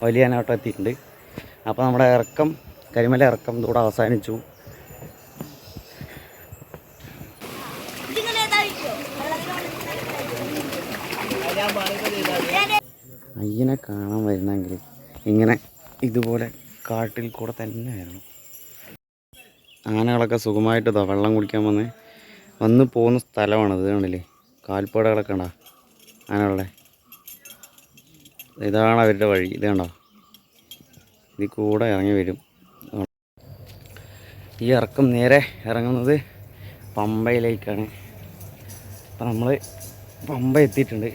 വലിയാനോട്ടം എത്തിയിട്ടുണ്ട്. അപ്പോൾ നമ്മുടെ ഇറക്കം, കരിമല ഇറക്കം ഇതോടെ അവസാനിച്ചു. അയ്യനെ കാണാൻ വരുന്നെങ്കിൽ ഇങ്ങനെ ഇതുപോലെ കാട്ടിൽ കൂടെ തന്നെ ആയിരുന്നു. ആനകളൊക്കെ സുഖമായിട്ട് വെള്ളം കുടിക്കാൻ വന്ന് പോകുന്ന സ്ഥലമാണത്. കണ്ടില്ലേ, കാൽപ്പാടുകളൊക്കെ ഉണ്ടോ ആനകളുടെ? ഇതാണ് അവരുടെ വഴി. ഇത് കണ്ടോ, ഇതിൽ കൂടെ ഇറങ്ങി വരും. ഈ ഇറക്കം നേരെ ഇറങ്ങുന്നത് പമ്പയിലേക്കാണ്. അപ്പം നമ്മൾ പമ്പ എത്തിയിട്ടുണ്ട്.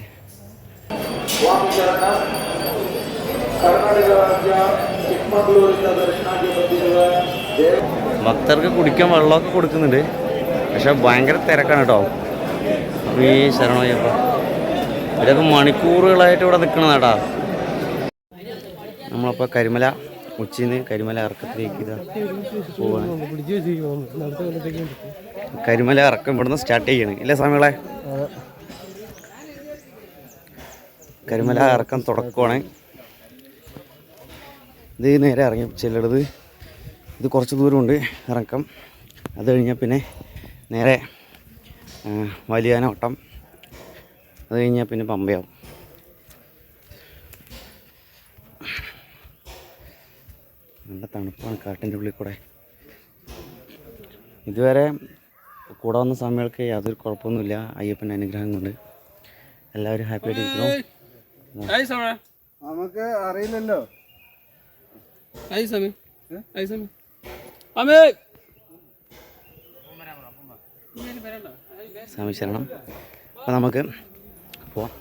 ഭക്തർക്ക് കുടിക്കാൻ വെള്ളമൊക്കെ കൊടുക്കുന്നുണ്ട്. പക്ഷെ ഭയങ്കര തിരക്കാണ് കേട്ടോ. ഈ ശരണയ്യപ്പ, ഇതൊക്കെ മണിക്കൂറുകളായിട്ട് ഇവിടെ നിൽക്കണതാട്ടാ. നമ്മളപ്പോൾ കരിമല ഉച്ചയിൽ നിന്ന് കരിമല ഇറക്കത്തിലേക്ക് ഇതാ പോവാണ്. കരിമല ഇറക്കം ഇവിടുന്ന് സ്റ്റാർട്ട് ചെയ്യണം ഇല്ലേ സമയങ്ങളെ? കരിമല ഇറക്കം തുടക്കമാണ്. ഇത് നേരെ ഇറങ്ങി ചെല്ലുന്നത്. ഇത് കുറച്ച് ദൂരമുണ്ട് ഇറക്കം. അത് കഴിഞ്ഞാൽ പിന്നെ നേരെ വലിയാനോട്ടം. അത് കഴിഞ്ഞാൽ പിന്നെ പമ്പയാവും. നല്ല തണുപ്പാണ് കാട്ടിൻ്റെ ഉള്ളിൽ കൂടെ. ഇതുവരെ കൂടെ വന്ന സമയങ്ങൾക്ക് യാതൊരു കുഴപ്പമൊന്നുമില്ല. അയ്യപ്പൻ്റെ അനുഗ്രഹം കൊണ്ട് എല്ലാവരും ഹാപ്പി ആയിട്ടിരിക്കുന്നു. നമുക്ക് അറിയില്ലല്ലോ. സ്വാമി ശരണം. അപ്പം നമുക്ക് പോവാം.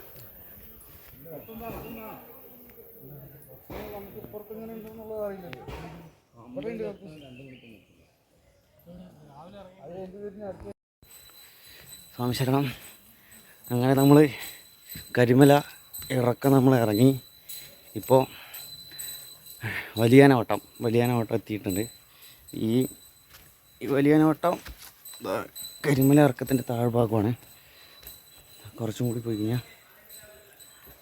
സ്വാമി ശരണം. അങ്ങനെ നമ്മൾ കരിമല ഇറക്കം നമ്മൾ ഇറങ്ങി. ഇപ്പോൾ വലിയാനോട്ടം എത്തിയിട്ടുണ്ട്. ഈ വലിയാനോട്ടം കരിമല ഇറക്കത്തിൻ്റെ താഴ്ഭാഗമാണ്. കുറച്ചും കൂടി പോയി കഴിഞ്ഞാൽ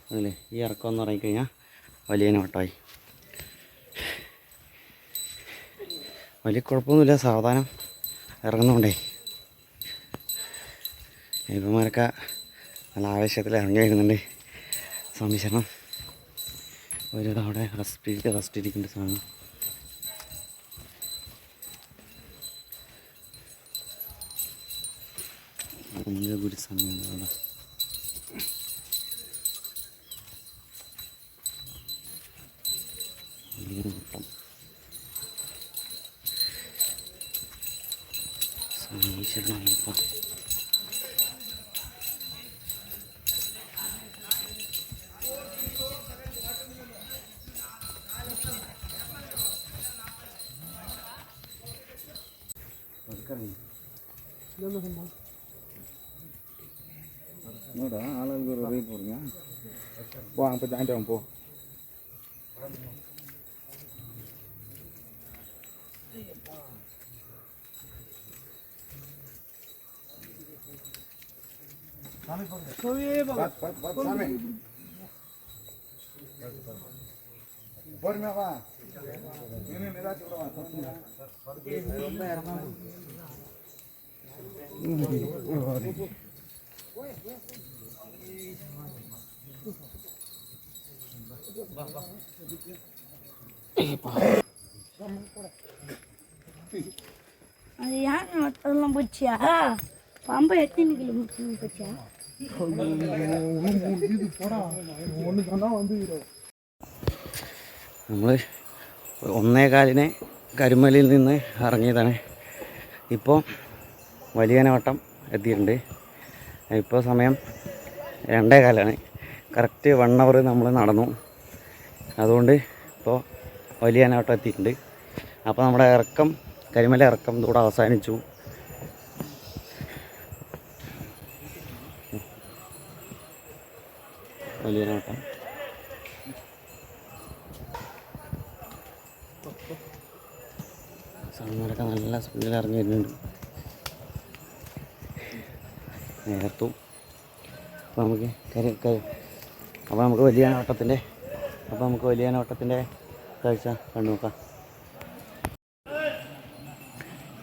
അതല്ലേ ഈ ഇറക്കം എന്ന് ഇറങ്ങിക്കഴിഞ്ഞാൽ വലിയാനോട്ടമായി. വലിയ കുഴപ്പമൊന്നുമില്ല, സാവധാനം ഇറങ്ങുന്നുണ്ടേ. ഇവന്മാരൊക്കെ നല്ല ആവേശത്തിൽ ഇറങ്ങി വരുന്നുണ്ട്. സ്വാമി ശരണം. ഒരിടം അവിടെ റെസ്റ്റ് ഇരിക്കേണ്ട സ്വാമി. ഗുരുസ്വാമി അവിടെ സ്വാമി ശരണയ്യപ്പ. ஆளுக்கு ஒரு ரேட் போடுங்க. போ அங்கே ஜாயிண்ட் ஆகும் போ. பொறுமையாவா இன்னும் நிதாச்சு கூட ரொம்ப இறங்க. அது ஏன் அதெல்லாம் போச்சியா? பம்பை எத்தனை கிலோமீட்டர் போச்சியா? നമ്മൾ 1:15 കരിമലയിൽ നിന്ന് ഇറങ്ങിയതാണ്. ഇപ്പോൾ വലിയാനോട്ടം എത്തിയിട്ടുണ്ട്. ഇപ്പോൾ സമയം 2:15. കറക്റ്റ് 1 അവർ നമ്മൾ നടന്നു. അതുകൊണ്ട് ഇപ്പോൾ വലിയാനോട്ടം എത്തിയിട്ടുണ്ട്. അപ്പോൾ നമ്മുടെ ഇറക്കം, കരിമല ഇറക്കം ഇതോടെ അവസാനിച്ചു. വലിയാനോട്ടം സാധനങ്ങളൊക്കെ നല്ല സ്പീഡിൽ ഇറങ്ങി വരുന്നുണ്ട്. നേരത്തും അപ്പോൾ നമുക്ക് അപ്പോൾ നമുക്ക് വലിയ വട്ടത്തിൻ്റെ കാഴ്ച കണ്ടു നോക്കാം.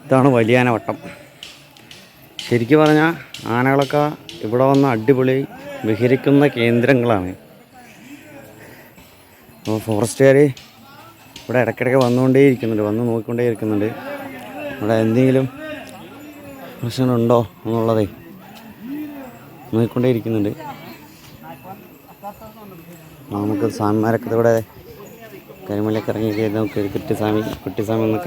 ഇതാണ് വലിയ വട്ടം. ശരിക്കും പറഞ്ഞാൽ ആനകളൊക്കെ ഇവിടെ വന്ന് അടിപൊളി വിഹരിക്കുന്ന കേന്ദ്രങ്ങളാണ്. അപ്പോൾ ഫോറസ്റ്റുകാർ ഇവിടെ ഇടയ്ക്കിടയ്ക്ക് വന്ന് നോക്കിക്കൊണ്ടേയിരിക്കുന്നുണ്ട്. ഇവിടെ എന്തെങ്കിലും പ്രശ്നമുണ്ടോ എന്നുള്ളതേ നോക്കിക്കൊണ്ടേയിരിക്കുന്നുണ്ട്. നമുക്ക് സ്വാമിമാരൊക്കെ ഇവിടെ കരിമലയൊക്കെ ഇറങ്ങി നമുക്ക് കുട്ടിസ്വാമി നിന്ന്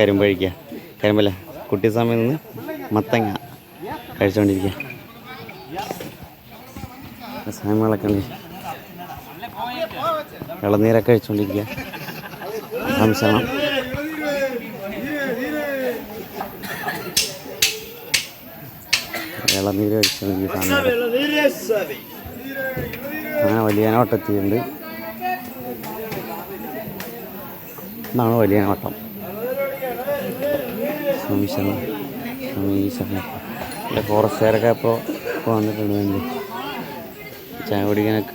കരിമ്പല്ല കുട്ടിസ്വാമി നിന്ന് മത്തങ്ങ കഴിച്ചുകൊണ്ടിരിക്കുക. സ്വാമികളൊക്കെ ഉണ്ട്, ഇളനീരൊക്കെ കഴിച്ചുകൊണ്ടിരിക്കുക. സംശയം ഇളനീര് കഴിച്ചുകൊണ്ടിരിക്കുക. അങ്ങനെ വലിയ വട്ടത്തിയുണ്ട്. ഇതാണ് വലിയ വട്ടം. സമീശനം ഇവിടെ ഫോറസ്റ്റുകാരൊക്കെ ഇപ്പോൾ വന്നിട്ടുണ്ട്. ചായ കുടിക്കാനൊക്കെ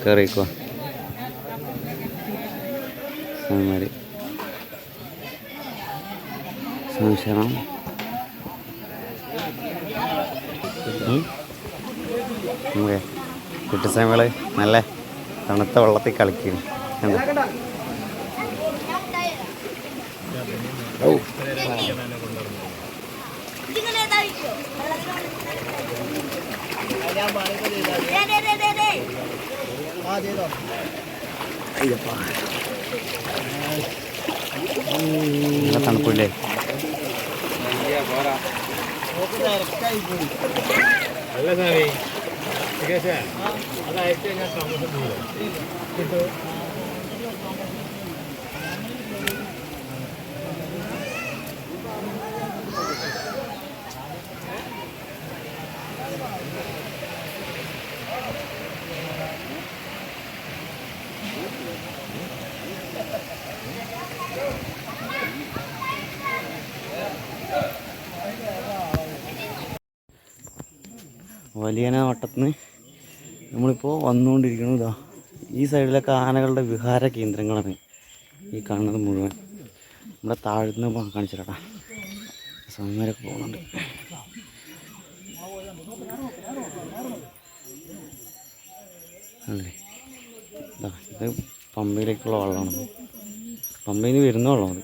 കയറിക്കുക സ്വാമിമാർ. സംശയം നമുക്ക് കുട്ടിസ്വാമികൾ നല്ല തണുത്ത വെള്ളത്തിൽ കളിക്കുന്നു. എന്താ നല്ല തണുപ്പില്ലേ? വലിയ വട്ടത്തിന് നമ്മളിപ്പോൾ വന്നുകൊണ്ടിരിക്കുന്നത് ഇതാ ഈ സൈഡിലൊക്കെ ആനകളുടെ വിഹാര കേന്ദ്രങ്ങളാണ് ഈ കാണുന്നത് മുഴുവൻ. നമ്മുടെ താഴ്ന്ന് കാണിച്ചിട്ടാ സ്വാമിമാരൊക്കെ പോകുന്നുണ്ട്. അല്ലേ ഇതാ ഇത് പമ്പയിലേക്കുള്ള വെള്ളമാണ്. പമ്പയിൽ നിന്ന് വരുന്ന വെള്ളമാണ്.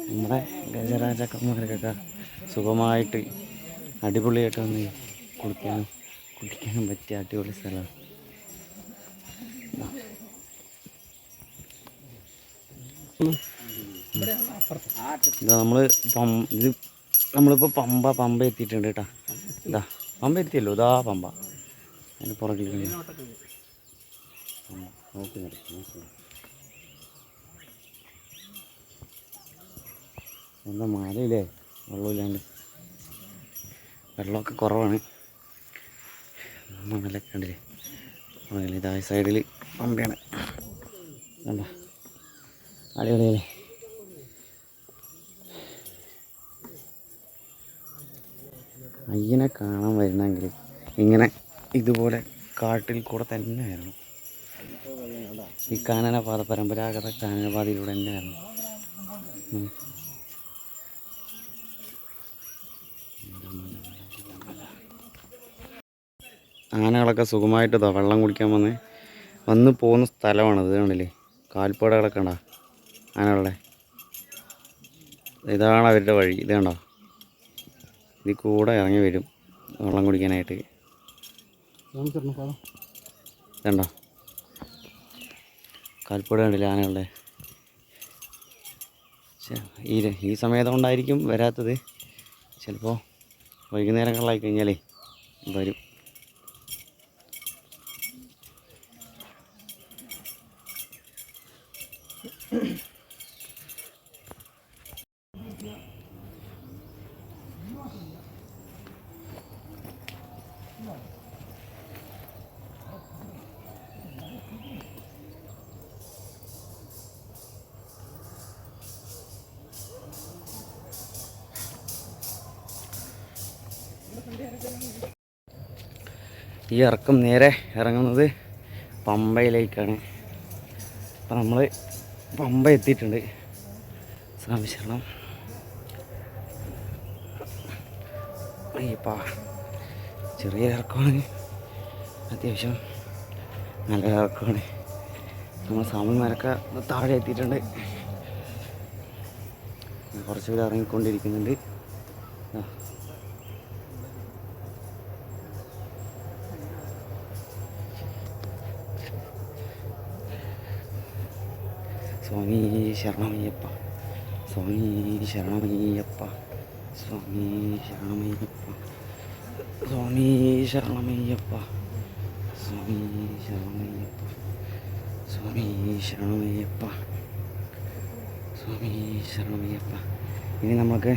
നമ്മുടെ ഗജരാജാക്കന്മാർക്കൊക്കെ സുഖമായിട്ട് അടിപൊളിയായിട്ട് വന്ന് കുടിക്കാനും പറ്റിയ അടിപൊളി സ്ഥലമാണ്. ഇതാ നമ്മളിപ്പോൾ പമ്പ എത്തിയിട്ടുണ്ട് കേട്ടോ. ഇതാ പമ്പ എത്തിയല്ലോ, ഇതാ പമ്പ. അതിന് പുറകിൽ നോക്കി എന്താ മഴയില്ലേ, വെള്ളമില്ലാണ്ട്. വെള്ളമൊക്കെ കുറവാണ്. മണലൊക്കെ ഉണ്ടല്ലേ. ഇതാ സൈഡിൽ പമ്പയാണ്. എന്താ അടിപൊളിയല്ലേ. അയ്യനെ കാണാൻ വരുന്നെങ്കിൽ ഇങ്ങനെ ഇതുപോലെ കാട്ടിൽ കൂടെ തന്നെ ആയിരുന്നു. ഈ കാനനപാത, പരമ്പരാഗത കാനനപാതയിലൂടെ തന്നെ ആയിരുന്നു. ആനകളൊക്കെ സുഖമായിട്ട് വെള്ളം കുടിക്കാൻ വന്ന് പോകുന്ന സ്ഥലമാണത്. കണ്ടില്ലേ, കാൽപ്പാടുകളൊക്കെ ഉണ്ടോ ആനകളുടെ. ഇതാണ് അവരുടെ വഴി. ഇത് കണ്ടോ, ഇതിൽ കൂടെ ഇറങ്ങി വരും വെള്ളം കുടിക്കാനായിട്ട്. ഇതുണ്ടോ കാൽപ്പാട് കണ്ടില്ലേ ആനകളുടെ. ഈ സമയത്ത് കൊണ്ടായിരിക്കും വരാത്തത്. ചിലപ്പോൾ വൈകുന്നേരങ്ങളിലായി കഴിഞ്ഞാലേ വരും. ഈ ഇറക്കം നേരെ ഇറങ്ങുന്നത് പമ്പയിലേക്കാണ്. അപ്പം നമ്മൾ പമ്പ എത്തിയിട്ടുണ്ട്. സ്വാമി ശരണം. അയ്യപ്പാ, ചെറിയ ഇറക്കമാണ്, അത്യാവശ്യം നല്ല ഇറക്കമാണ്. നമ്മൾ സ്വാമിമാരൊക്കെ താഴെ എത്തിയിട്ടുണ്ട്. കുറച്ച് പേര് ഇറങ്ങിക്കൊണ്ടിരിക്കുന്നുണ്ട്. സ്വാമി ശരണമയ്യപ്പ, സ്വാമി ശരണമയ്യപ്പ, സ്വാമി ശരണമയ്യപ്പ, സ്വാമി ശരണമയ്യപ്പ, സ്വാമി ശരണമയ്യപ്പ, സ്വാമി ശരണമയ്യപ്പ, സ്വാമി ശരണമയ്യപ്പ. ഇനി നമുക്ക്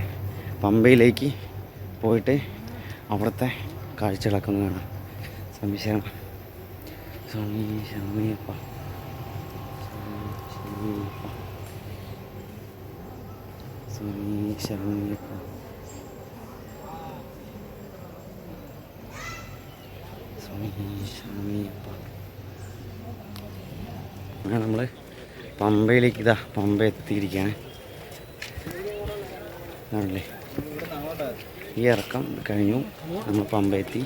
പമ്പയിലേക്ക് പോയിട്ട് അവിടുത്തെ കാഴ്ചകളൊക്കെ ഒന്ന് കാണാം. സ്വാമി ശരണം, സ്വാമി ശരണമയ്യപ്പ, സ്വാമി ശരണമയ്യപ്പ, സ്വാമി ശരണമയ്യപ്പ. അങ്ങനെ നമ്മൾ പമ്പയിലേക്ക് പമ്പ എത്തിയിരിക്കുകയാണ്. ആണല്ലേ, ഈ ഇറക്കം കഴിഞ്ഞു, നമ്മൾ പമ്പ എത്തി.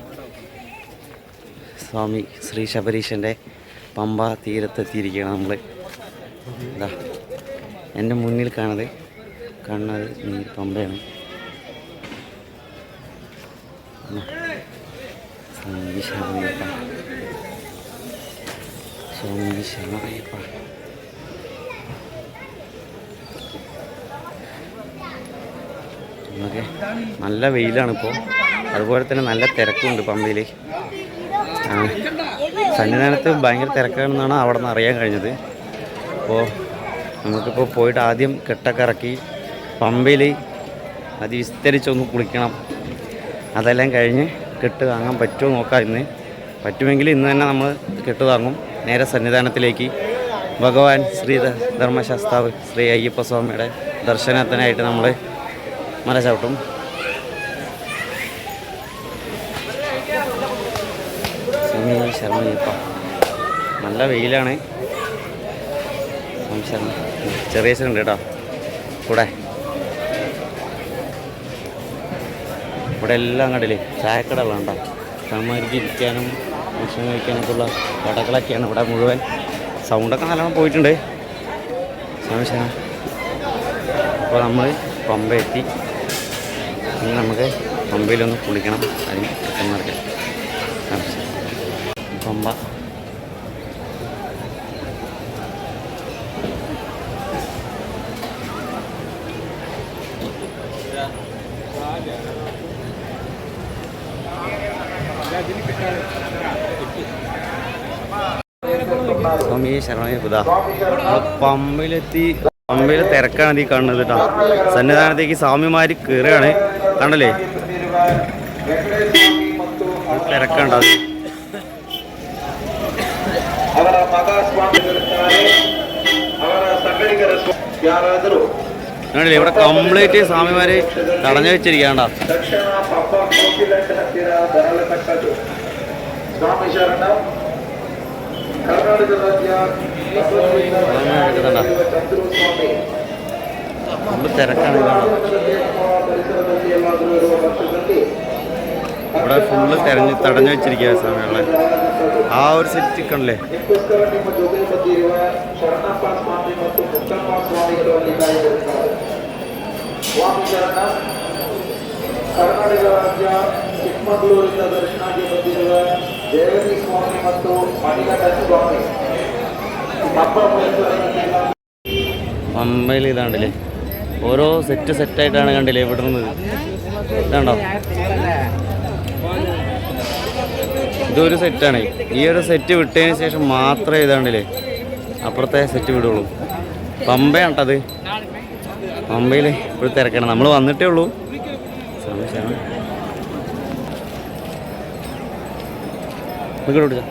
സ്വാമി ശ്രീ ശബരീശൻ്റെ പമ്പ തീരത്തെത്തിയിരിക്കുകയാണ് നമ്മൾ. ഇതാ എൻ്റെ മുന്നിൽ കാണുന്നത് ഈ പമ്പയാണ്. സ്വാമി ശരണമയ്യപ്പ, സ്വാമി ശരണമയ്യപ്പ. നമുക്ക് നല്ല വെയിലാണിപ്പോൾ, അതുപോലെ തന്നെ നല്ല തിരക്കുണ്ട് പമ്പയിൽ. സന്നിധാനത്ത് ഭയങ്കര തിരക്കാണെന്നാണ് അവിടെ നിന്ന് അറിയാൻ കഴിഞ്ഞത്. അപ്പോൾ നമുക്കിപ്പോൾ പോയിട്ട് ആദ്യം കെട്ടൊക്കെ ഇറക്കി പമ്പയിൽ അതിവിസ്തരിച്ചൊന്ന് കുളിക്കണം. അതെല്ലാം കഴിഞ്ഞ് കെട്ട് വാങ്ങാൻ പറ്റുമോ നോക്കാം. ഇന്ന് പറ്റുമെങ്കിൽ ഇന്ന് തന്നെ നമ്മൾ കെട്ട് വാങ്ങും. നേരെ സന്നിധാനത്തിലേക്ക് ഭഗവാൻ ശ്രീ ധർമ്മശാസ്താവ് ശ്രീ അയ്യപ്പസ്വാമിയുടെ ദർശനത്തിനായിട്ട് നമ്മൾ മല ചവിട്ടും. സ്വാമി ശരണമയ്യപ്പ. നല്ല വെയിലാണ്. സ്വാമി ശരണം. ചെറിയ ഉണ്ട് കേട്ടോ കൂടെ. ഇവിടെ എല്ലാം കണ്ടില്ലേ, ചായക്കടകളുണ്ടോ, സാമാർക്ക് ഇരിക്കാനും ഭക്ഷണം കഴിക്കാനൊക്കെ ഉള്ള കടകളൊക്കെയാണ് ഇവിടെ മുഴുവൻ. സൗണ്ടൊക്കെ നല്ലോണം പോയിട്ടുണ്ട്. സ്വാമി ശരണം. അപ്പോൾ നമ്മൾ പമ്പ എത്തി. ഇനി നമുക്ക് പമ്പയിലൊന്ന് കുളിക്കണം. അതിന് കിട്ടുന്നവർക്ക് പമ്പ സ്വാമി ശരണമയ്യപ്പ. പമ്പയിലെത്തി. പമ്പയിൽ തിരക്കാണ് ഈ കാണുന്നത് കേട്ടോ. സന്നിധാനത്തേക്ക് സ്വാമിമാർ കയറുകയാണ്, കണ്ടല്ലേ, തിരക്കുണ്ടോ. കണ്ടില്ലേ, ഇവിടെ കംപ്ലീറ്റ് സ്വാമിമാര് തടഞ്ഞു വെച്ചിരിക്കാണ്ടാ. തിരക്കാണ്. ഇവിടെ ഫുള്ള് തടഞ്ഞു വെച്ചിരിക്കുക സ്വാമികളെ. ആ ഒരു സെറ്റ് കണ്ടല്ലേ. ಕರ್ನಾಟಕ ರಾಜ್ಯ ಚಿಕ್ಕಮಗಳೂರಿನ ದರ್ಶನಕ್ಕೆ ಬಂದಿರುವ ದೇವರಿ ಸ್ವಾಮಿ ಮತ್ತು ಮಣಿಗಂಡ ಸ್ವಾಮಿ പമ്പയിൽ ഇതാണ്ടല്ലേ, ഓരോ സെറ്റായിട്ടാണ് കണ്ടില്ലേ ഇവിടെ നിന്ന്. ഇതാണ്ടോ, ഇതൊരു സെറ്റാണ്. ഈ ഒരു സെറ്റ് വിട്ടതിന് ശേഷം മാത്രമേ ഇതാണ്ടില്ലേ അപ്പുറത്തെ സെറ്റ് വിടുള്ളൂ. പമ്പയാണ്ടത്. പമ്പയിൽ ഇപ്പോൾ തിരക്കണം. നമ്മൾ വന്നിട്ടേ ഉള്ളൂ. സംശയമാണ്. കൊടുക്കാം.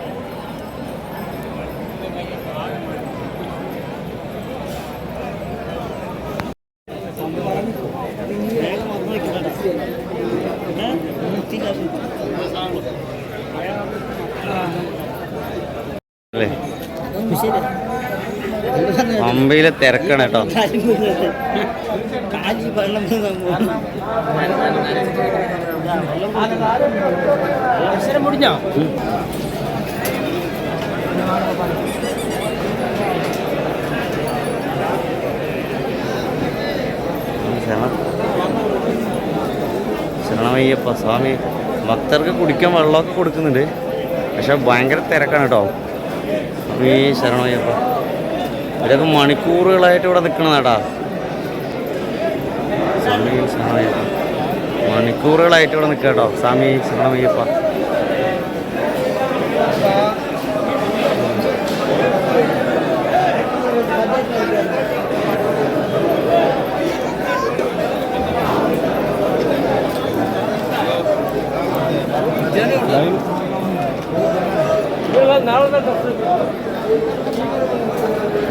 പമ്പയിലെ തിരക്കാണ് കേട്ടോ. ശരണമയ്യപ്പ സ്വാമി. ഭക്തർക്ക് കുടിക്കാൻ വെള്ളമൊക്കെ കൊടുക്കുന്നുണ്ട്, പക്ഷെ ഭയങ്കര തിരക്കാണ് കേട്ടോ. ഈ ശരണമയ്യപ്പ ഇവരൊക്കെ മണിക്കൂറുകളായിട്ട് ഇവിടെ നിൽക്കണതാട്ടാ. സ്വാമി ശരണമയ്യപ്പ മണിക്കൂറുകളായിട്ട് ഇവിടെ നിൽക്കുക കേട്ടോ. സ്വാമി ശരണമയ്യപ്പ.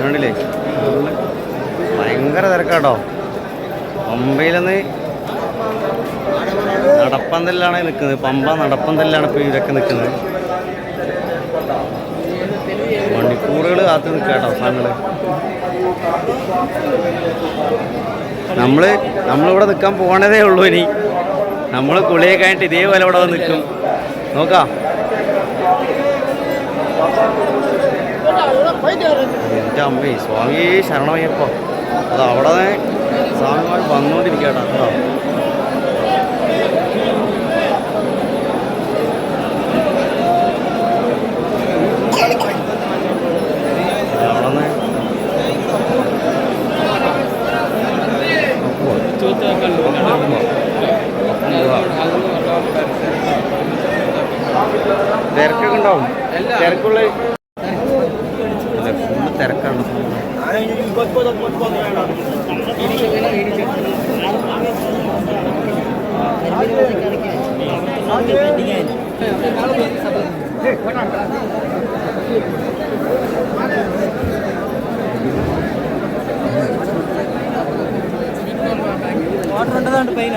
കണ്ടില്ലേ ഭയങ്കര തിരക്കാട്ടോ. പമ്പയിലൊന്ന് നടപ്പന്തലിലാണ് നിൽക്കുന്നത്. പമ്പ നടപ്പന്തലിലാണ് ഇപ്പോൾ ഇതൊക്കെ നിൽക്കുന്നത്. മണിക്കൂറുകൾ കാത്ത് നിൽക്കുക കേട്ടോ സാധനങ്ങൾ. നമ്മളിവിടെ നിൽക്കാൻ പോകണതേ ഉള്ളൂ. ഇനി നമ്മൾ കുളിയെ കഴിഞ്ഞിട്ട് ഇതേപോലെ ഇവിടെ നിൽക്കും. നോക്കാം. എൻ്റെ അമ്മേ സ്വാമി ശരണമയ്യപ്പ. അത് അവിടെ സ്വാമിമാർ വന്നുകൊണ്ടിരിക്കട്ടോ കേട്ടോ. തിരക്കൊക്കെ ഉണ്ടാവും. തിരക്കുള്ള ഫുള്ള് തിരക്കാണ്. వాటర్ ఉండదండి పైన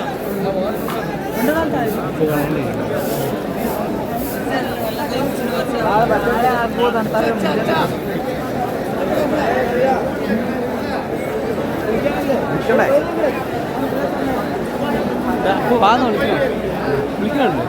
బాగా విളിക്കുന്നുണ്ട്